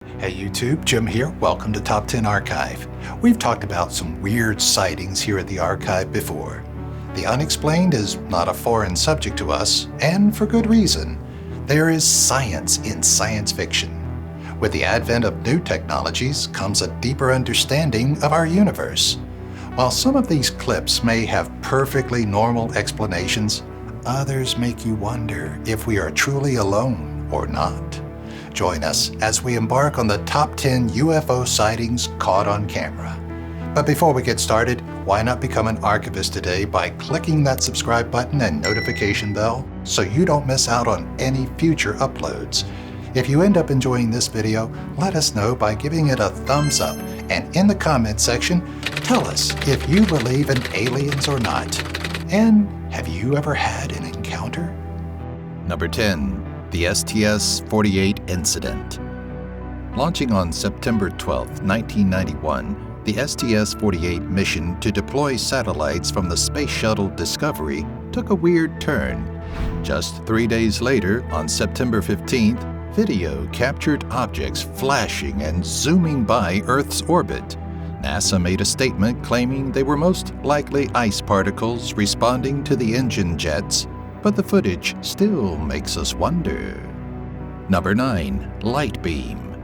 Hey YouTube, Jim here. Welcome to Top 10 Archive. We've talked about some weird sightings here at the archive before. The unexplained is not a foreign subject to us, and for good reason. There is science in science fiction. With the advent of new technologies comes a deeper understanding of our universe. While some of these clips may have perfectly normal explanations, others make you wonder if we are truly alone or not. Join us as we embark on the top 10 UFO sightings caught on camera. But before we get started, why not become an archivist today by clicking that subscribe button and notification bell so you don't miss out on any future uploads. If you end up enjoying this video, let us know by giving it a thumbs up, and in the comment section, tell us if you believe in aliens or not. And have you ever had an encounter? Number 10. The STS-48 Incident. Launching on September 12, 1991, the STS-48 mission to deploy satellites from the Space Shuttle Discovery took a weird turn. Just 3 days later, on September 15th, video captured objects flashing and zooming by Earth's orbit. NASA made a statement claiming they were most likely ice particles responding to the engine jets, but the footage still makes us wonder. Number 9. Light beam.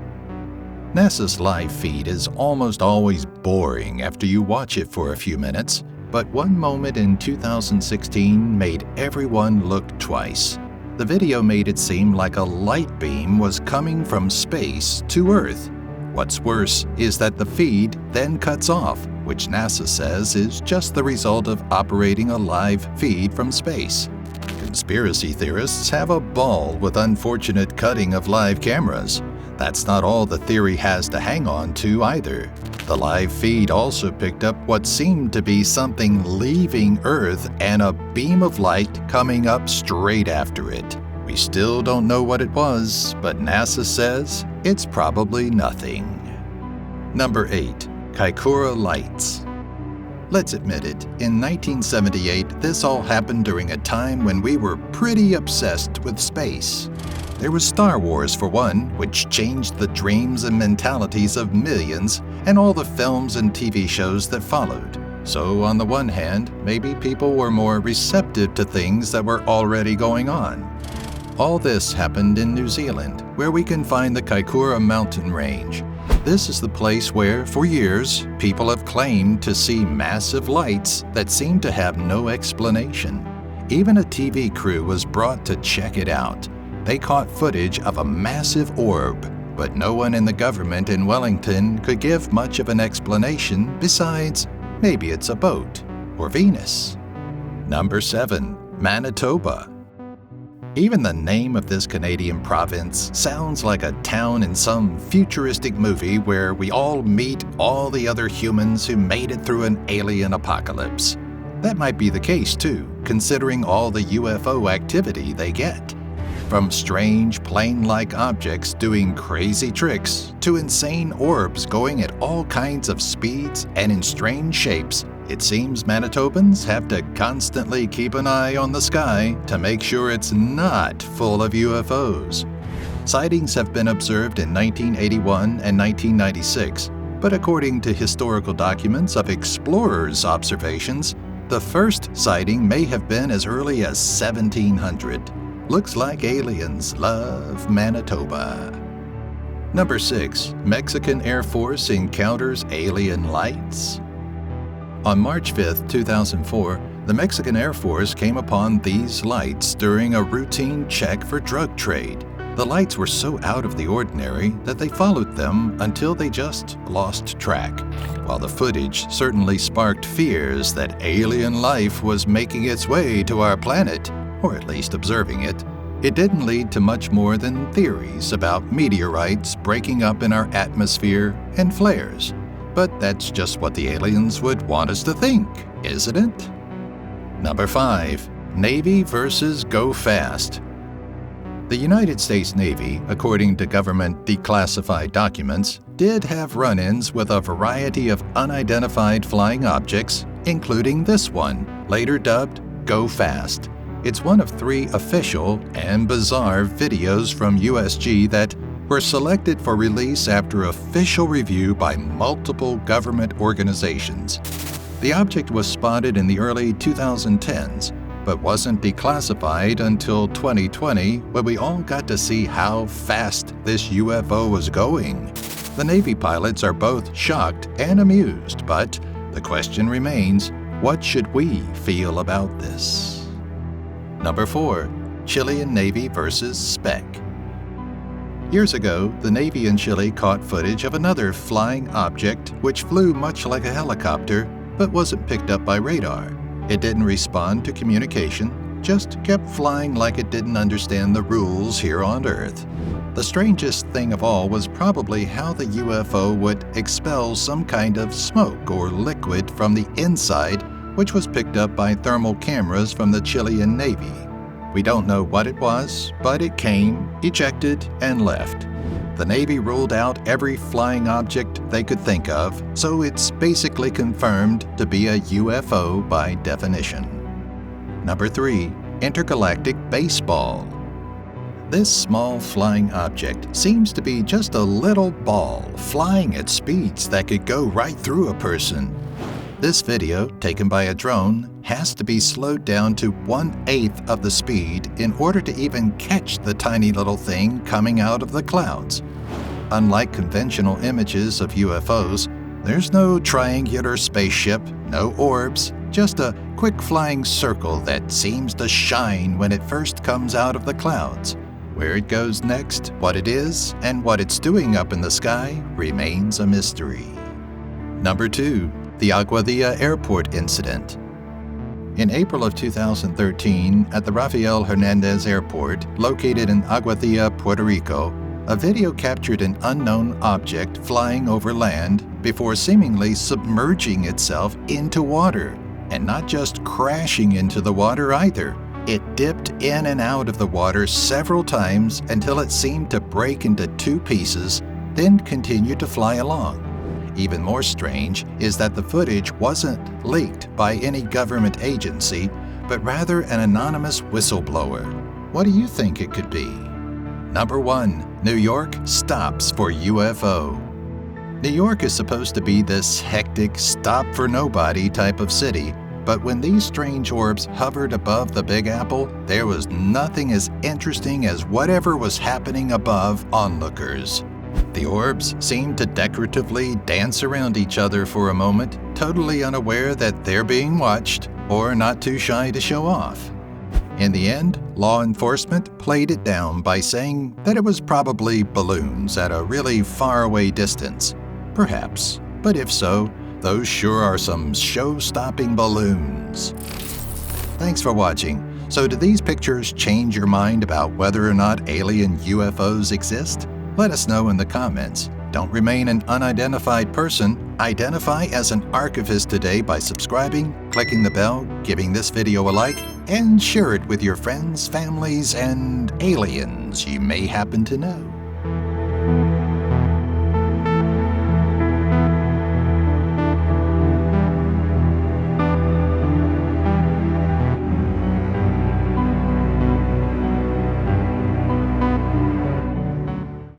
NASA's live feed is almost always boring after you watch it for a few minutes, but one moment in 2016 made everyone look twice. The video made it seem like a light beam was coming from space to Earth. What's worse is that the feed then cuts off, which NASA says is just the result of operating a live feed from space. Conspiracy theorists have a ball with unfortunate cutting of live cameras. That's not all the theory has to hang on to either. The live feed also picked up what seemed to be something leaving Earth and a beam of light coming up straight after it. We still don't know what it was, but NASA says it's probably nothing. Number 8. Kaikoura Lights. Let's admit it, in 1978, this all happened during a time when we were pretty obsessed with space. There was Star Wars for one, which changed the dreams and mentalities of millions, and all the films and TV shows that followed. So on the one hand, maybe people were more receptive to things that were already going on. All this happened in New Zealand, where we can find the Kaikoura mountain range. This is the place where, for years, people have claimed to see massive lights that seem to have no explanation. Even a TV crew was brought to check it out. They caught footage of a massive orb, but no one in the government in Wellington could give much of an explanation besides maybe it's a boat or Venus. Number 7. Manitoba. Even the name of this Canadian province sounds like a town in some futuristic movie where we all meet all the other humans who made it through an alien apocalypse. That might be the case too, considering all the UFO activity they get. From strange plane-like objects doing crazy tricks to insane orbs going at all kinds of speeds and in strange shapes, it seems Manitobans have to constantly keep an eye on the sky to make sure it's not full of UFOs. Sightings have been observed in 1981 and 1996, but according to historical documents of explorers' observations, the first sighting may have been as early as 1700. Looks like aliens love Manitoba. Number 6. Mexican Air Force encounters alien lights. On March 5, 2004, the Mexican Air Force came upon these lights during a routine check for drug trade. The lights were so out of the ordinary that they followed them until they just lost track. While the footage certainly sparked fears that alien life was making its way to our planet, or at least observing it, it didn't lead to much more than theories about meteorites breaking up in our atmosphere and flares. But that's just what the aliens would want us to think, isn't it? Number 5. Navy versus Go Fast. The United States Navy, according to government declassified documents, did have run-ins with a variety of unidentified flying objects, including this one, later dubbed Go Fast. It's one of 3 official and bizarre videos from USG that were selected for release after official review by multiple government organizations. The object was spotted in the early 2010s, but wasn't declassified until 2020 when we all got to see how fast this UFO was going. The Navy pilots are both shocked and amused, but the question remains, what should we feel about this? Number 4. Chilean Navy versus Speck. Years ago, the Navy in Chile caught footage of another flying object which flew much like a helicopter but wasn't picked up by radar. It didn't respond to communication, just kept flying like it didn't understand the rules here on Earth. The strangest thing of all was probably how the UFO would expel some kind of smoke or liquid from the inside, which was picked up by thermal cameras from the Chilean Navy. We don't know what it was, but it came, ejected, and left. The Navy ruled out every flying object they could think of, so it's basically confirmed to be a UFO by definition. Number 3. Intergalactic Baseball. This small flying object seems to be just a little ball flying at speeds that could go right through a person. This video, taken by a drone, has to be slowed down to 1/8 of the speed in order to even catch the tiny little thing coming out of the clouds. Unlike conventional images of UFOs, there's no triangular spaceship, no orbs, just a quick flying circle that seems to shine when it first comes out of the clouds. Where it goes next, what it is, and what it's doing up in the sky remains a mystery. Number 2. The Aguadilla Airport Incident. In April of 2013, at the Rafael Hernandez Airport, located in Aguadilla, Puerto Rico, a video captured an unknown object flying over land before seemingly submerging itself into water. And not just crashing into the water either. It dipped in and out of the water several times until it seemed to break into 2 pieces, then continued to fly along. Even more strange is that the footage wasn't leaked by any government agency, but rather an anonymous whistleblower. What do you think it could be? Number 1. New York stops for UFO. New York is supposed to be this hectic, stop-for-nobody type of city, but when these strange orbs hovered above the Big Apple, there was nothing as interesting as whatever was happening above onlookers. The orbs seemed to decoratively dance around each other for a moment, totally unaware that they're being watched, or not too shy to show off. In the end, law enforcement played it down by saying that it was probably balloons at a really faraway distance. Perhaps, but if so, those sure are some show-stopping balloons. Thanks for watching. So do these pictures change your mind about whether or not alien UFOs exist? Let us know in the comments. Don't remain an unidentified person. Identify as an archivist today by subscribing, clicking the bell, giving this video a like, and share it with your friends, families, and aliens you may happen to know.